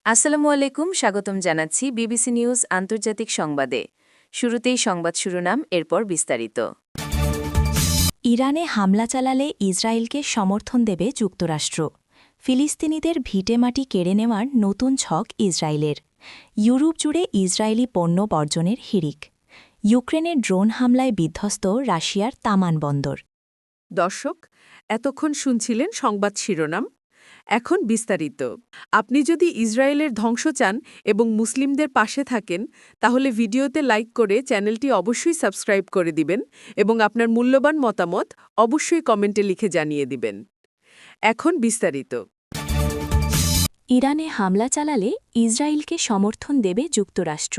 আসসালামু আলাইকুম, স্বাগতম জানাচ্ছি বিবিসি নিউজ আন্তর্জাতিক সংবাদে। শুরুতেই সংবাদ শিরোনাম, এরপর বিস্তারিত। ইরানে হামলা চালালে ইসরায়েলকে সমর্থন দেবে যুক্তরাষ্ট্র। ফিলিস্তিনিদের ভিটেমাটি কেড়ে নেওয়ার নতুন ছক ইসরায়েলের। ইউরোপ জুড়ে ইসরায়েলি পণ্য বর্জনের হিড়িক। ইউক্রেনের ড্রোন হামলায় বিধ্বস্ত রাশিয়ার তামান বন্দর। দর্শক, এতক্ষণ শুনছিলেন সংবাদ শিরোনাম। এখন বিস্তারিত। আপনি যদি ইসরায়েলের ধ্বংস চান এবং মুসলিমদের পাশে থাকেন, তাহলে ভিডিওতে লাইক করে চ্যানেলটি অবশ্যই সাবস্ক্রাইব করে দিবেন এবং আপনার মূল্যবান মতামত অবশ্যই কমেন্টে লিখে জানিয়ে দিবেন। এখন বিস্তারিত। ইরানে হামলা চালালে ইসরায়েলকে সমর্থন দেবে যুক্তরাষ্ট্র।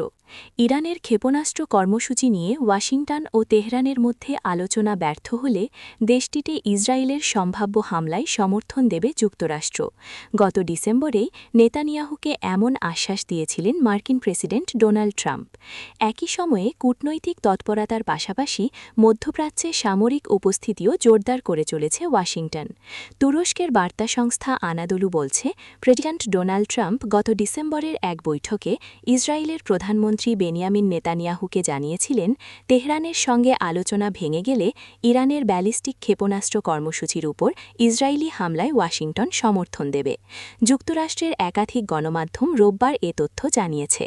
ইরানের ক্ষেপণাস্ত্র কর্মসূচি নিয়ে ওয়াশিংটন ও তেহরানের মধ্যে আলোচনা ব্যর্থ হলে দেশটিতে ইসরায়েলের সম্ভাব্য হামলায় সমর্থন দেবে যুক্তরাষ্ট্র। গত ডিসেম্বরেই নেতানিয়াহুকে এমন আশ্বাস দিয়েছিলেন মার্কিন প্রেসিডেন্ট ডোনাল্ড ট্রাম্প। একই সময়ে কূটনৈতিক তৎপরতার পাশাপাশি মধ্যপ্রাচ্যে সামরিক উপস্থিতিও জোরদার করে চলেছে ওয়াশিংটন। তুরস্কের বার্তা সংস্থা আনাদোলু বলছে, প্রেসিডেন্ট ডোনাল্ড ট্রাম্প গত ডিসেম্বরের এক বৈঠকে ইসরায়েলের প্রধানমন্ত্রী বেনিয়ামিন নেতানিয়াহুকে জানিয়েছিলেন, তেহরানের সঙ্গে আলোচনা ভেঙে গেলে ইরানের ব্যালিস্টিক ক্ষেপণাস্ত্র কর্মসূচির উপর ইসরায়েলি হামলায় ওয়াশিংটন সমর্থন দেবে। যুক্তরাষ্ট্রের একাধিক গণমাধ্যম রোববার এ তথ্য জানিয়েছে।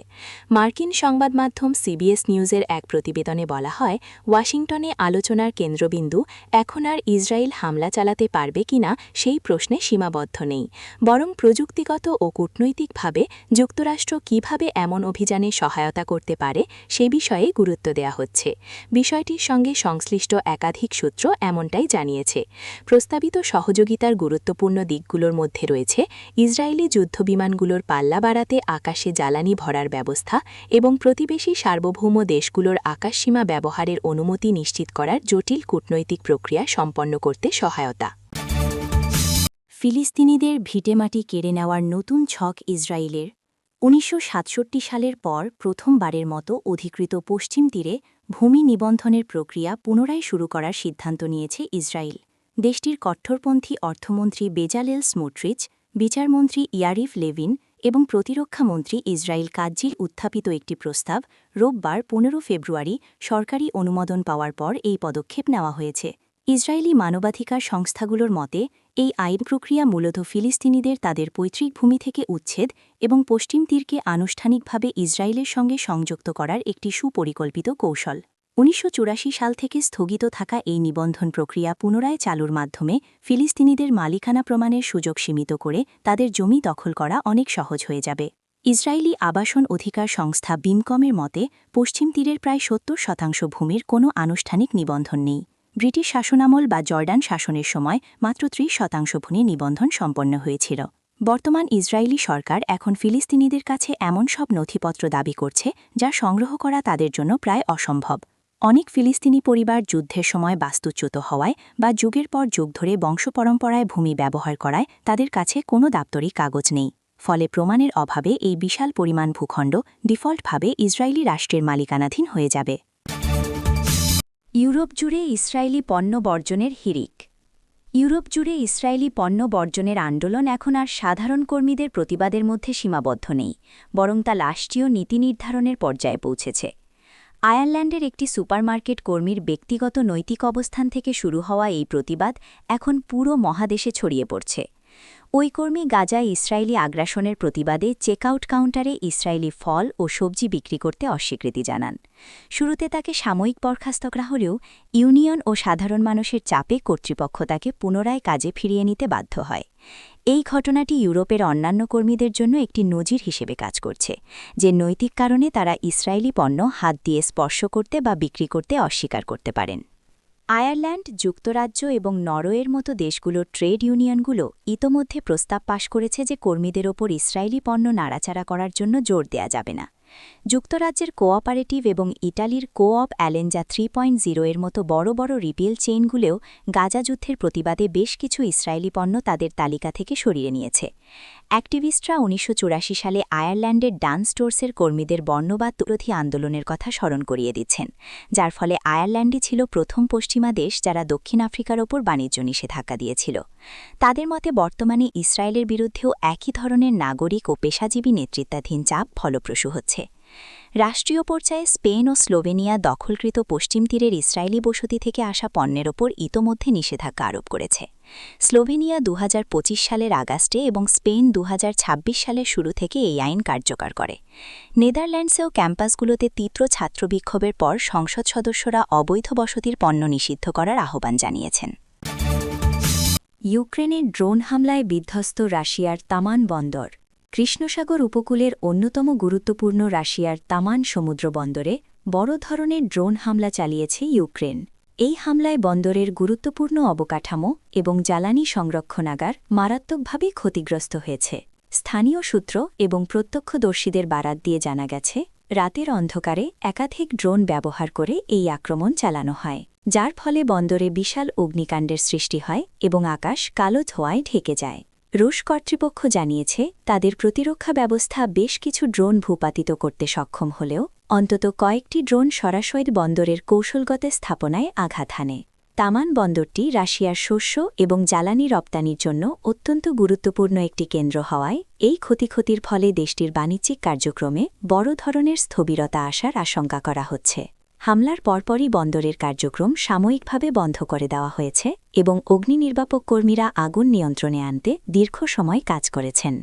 মার্কিন সংবাদ মাধ্যম সিবিএস নিউজের এক প্রতিবেদনে বলা হয়, ওয়াশিংটনে আলোচনার কেন্দ্রবিন্দু এখন আর ইসরায়েল হামলা চালাতে পারবে কিনা সেই প্রশ্নে সীমাবদ্ধ নেই, বরং প্রযুক্তিগত ও কূটনৈতিকভাবে যুক্তরাষ্ট্র কিভাবে এমন অভিযানে সহায়তা করতে পারে সে বিষয়ে গুরুত্ব দেওয়া হচ্ছে। বিষয়টির সঙ্গে সংশ্লিষ্ট একাধিক সূত্র এমনটাই জানিয়েছে। প্রস্তাবিত সহযোগিতার গুরুত্বপূর্ণ দিকগুলোর মধ্যে রয়েছে ইসরায়েলি যুদ্ধবিমানগুলোর পাল্লা বাড়াতে আকাশে জ্বালানি ভরার ব্যবস্থা এবং প্রতিবেশী সার্বভৌম দেশগুলোর আকাশসীমা ব্যবহারের অনুমতি নিশ্চিত করার জটিল কূটনৈতিক প্রক্রিয়া সম্পন্ন করতে সহায়তা। ফিলিস্তিনিদের ভিটেমাটি কেড়ে নেওয়ার নতুন ছক ইসরায়েলের। ১৯৬৭ সালের পর প্রথমবারের মতো অধিকৃত পশ্চিম তীরে ভূমি নিবন্ধনের প্রক্রিয়া পুনরায় শুরু করার সিদ্ধান্ত নিয়েছে ইসরায়েল। দেশটির কট্টরপন্থী অর্থমন্ত্রী বেজালেল স্মোট্রিচ, বিচারমন্ত্রী ইয়ারিভ লেভিন এবং প্রতিরক্ষামন্ত্রী ইসরায়েল কাজ্জির উত্থাপিত একটি প্রস্তাব রোববার ১৫ ফেব্রুয়ারি সরকারি অনুমোদন পাওয়ার পর এই পদক্ষেপ নেওয়া হয়েছে। ইসরায়েলি মানবাধিকার সংস্থাগুলোর মতে, এই আইন প্রক্রিয়া মূলত ফিলিস্তিনিদের তাদের পৈতৃক ভূমি থেকে উচ্ছেদ এবং পশ্চিম তীরকে আনুষ্ঠানিকভাবে ইসরায়েলের সঙ্গে সংযুক্ত করার একটি সুপরিকল্পিত কৌশল। ১৯৮৪ সাল থেকে স্থগিত থাকা এই নিবন্ধন প্রক্রিয়া পুনরায় চালুর মাধ্যমে ফিলিস্তিনিদের মালিকানা প্রমাণের সুযোগ সীমিত করে তাদের জমি দখল করা অনেক সহজ হয়ে যাবে। ইসরায়েলি আবাসন অধিকার সংস্থা বিমকমের মতে, পশ্চিম তীরের প্রায় ৭০% ভূমির কোনো আনুষ্ঠানিক নিবন্ধন নেই। ব্রিটিশ শাসনামল বা জর্ডান শাসনের সময় মাত্র ৩০% ভূমি নিবন্ধন সম্পন্ন হয়েছিল। বর্তমান ইসরায়েলি সরকার এখন ফিলিস্তিনিদের কাছে এমন সব নথিপত্র দাবি করছে যা সংগ্রহ করা তাদের জন্য প্রায় অসম্ভব। অনেক ফিলিস্তিনি পরিবার যুদ্ধের সময় বাস্তুচ্যুত হওয়ায় বা যুগের পর যুগ ধরে বংশপরম্পরায় ভূমি ব্যবহার করায় তাদের কাছে কোনো দাপ্তরিক কাগজ নেই। ফলে প্রমাণের অভাবে এই বিশাল পরিমাণ ভূখণ্ড ডিফল্টভাবে ইসরায়েলি রাষ্ট্রের মালিকানাধীন হয়ে যাবে। ইউরোপ জুড়ে ইসরায়েলি পণ্য বর্জনের হিড়িক। ইউরোপ জুড়ে ইসরায়েলি পণ্য বর্জনের আন্দোলন এখন আর সাধারণ কর্মীদের প্রতিবাদের মধ্যে সীমাবদ্ধ নেই, বরং তা রাষ্ট্রীয় নীতি নির্ধারণের পর্যায়ে পৌঁছেছে। আয়ারল্যান্ডের একটি সুপারমার্কেট কর্মীর ব্যক্তিগত নৈতিক অবস্থান থেকে শুরু হওয়া এই প্রতিবাদ এখন পুরো মহাদেশে ছড়িয়ে পড়ছে। ওই কর্মী গাজায় ইসরায়েলি আগ্রাসনের প্রতিবাদে চেকআউট কাউন্টারে ইসরায়েলি ফল ও সবজি বিক্রি করতে অস্বীকৃতি জানান। শুরুতে তাকে সাময়িক বরখাস্ত করা হলেও ইউনিয়ন ও সাধারণ মানুষের চাপে কর্তৃপক্ষ তাকে পুনরায় কাজে ফিরিয়ে নিতে বাধ্য হয়। এই ঘটনাটি ইউরোপের অন্যান্য কর্মীদের জন্য একটি নজির হিসেবে কাজ করছে, যে নৈতিক কারণে তারা ইসরায়েলি পণ্য হাত দিয়ে স্পর্শ করতে বা বিক্রি করতে অস্বীকার করতে পারেন। আয়ারল্যান্ড, যুক্তরাজ্য এবং নরওয়ের মতো দেশগুলোর ট্রেড ইউনিয়নগুলো ইতোমধ্যে প্রস্তাব পাশ করেছে যে কর্মীদের ওপর ইসরায়েলি পণ্য নাড়াচাড়া করার জন্য জোর দেয়া যাবে না। যুক্তরাজ্যের কোঅপারেটিভ এবং ইটালির কোঅপ অ্যালেঞ্জা 3.0 এর মতো বড় বড় রিটেল চেইনগুলোও গাজা যুদ্ধের প্রতিবাদে বেশ কিছু ইসরায়েলি পণ্য তাদের তালিকা থেকে সরিয়ে নিয়েছে। অ্যাক্টিভিস্টরা ১৯৮৪ সালে আয়ারল্যান্ডের ডান স্টোর্সের কর্মীদের বর্ণবাদ বিরোধী আন্দোলনের কথা স্মরণ করিয়ে দিচ্ছেন, যার ফলে আয়ারল্যান্ডই ছিল প্রথম পশ্চিমা দেশ যারা দক্ষিণ আফ্রিকার ওপর বাণিজ্য নিষেধাজ্ঞা দিয়েছিল। তাদের মতে বর্তমানে ইসরায়েলের বিরুদ্ধেও একই ধরনের নাগরিক ও পেশাজীবী নেতৃত্বাধীন চাপ ফলপ্রসূ হচ্ছে। রাষ্ট্রীয় পর্যায়ে স্পেন ও স্লোভেনিয়া দখলকৃত পশ্চিম তীরের ইসরায়েলি বসতি থেকে আসা পণ্যের ওপর ইতোমধ্যে নিষেধাজ্ঞা আরোপ করেছে। স্লোভেনিয়া ২০২৫ সালের আগস্টে এবং স্পেন ২০২৬ সালের শুরু থেকে এই আইন কার্যকর করে। নেদারল্যান্ডসেও ক্যাম্পাসগুলোতে তীব্র ছাত্রবিক্ষোভের পর সংসদ সদস্যরা অবৈধ বসতির পণ্য নিষিদ্ধ করার আহ্বান জানিয়েছেন। ইউক্রেনের ড্রোন হামলায় বিধ্বস্ত রাশিয়ার তামান বন্দর। কৃষ্ণসাগর উপকূলের অন্যতম গুরুত্বপূর্ণ রাশিয়ার তামান সমুদ্র বন্দরে বড় ধরনের ড্রোন হামলা চালিয়েছে ইউক্রেন। এই হামলায় বন্দরের গুরুত্বপূর্ণ অবকাঠামো এবং জ্বালানি সংরক্ষণাগার মারাত্মকভাবে ক্ষতিগ্রস্ত হয়েছে। স্থানীয় সূত্র এবং প্রত্যক্ষদর্শীদের বারাত দিয়ে জানা গেছে, রাতের অন্ধকারে একাধিক ড্রোন ব্যবহার করে এই আক্রমণ চালানো হয়, যার ফলে বন্দরে বিশাল অগ্নিকাণ্ডের সৃষ্টি হয় এবং আকাশ কালো ধোঁয়ায় ঢেকে যায়। রুশ কর্তৃপক্ষ জানিয়েছে তাদের প্রতিরক্ষা ব্যবস্থা বেশ কিছু ড্রোন ভূপাতিত করতে সক্ষম হলেও অন্তত কয়েকটি ড্রোন সরাসরি বন্দরের কৌশলগত স্থাপনায় আঘাত হানে। তামান বন্দরটি রাশিয়ার শস্য এবং জ্বালানি রপ্তানির জন্য অত্যন্ত গুরুত্বপূর্ণ একটি কেন্দ্র হওয়ায় এই ক্ষতির ফলে দেশটির বাণিজ্যিক কার্যক্রমে বড় ধরনের স্থবিরতা আসার আশঙ্কা করা হচ্ছে। হামলার পরপরই বন্দরের কার্যক্রম সাময়িকভাবে বন্ধ করে দেওয়া হয়েছে এবং অগ্নিনির্বাপক কর্মীরা আগুন নিয়ন্ত্রণে আনতে দীর্ঘ সময় কাজ করেছেন।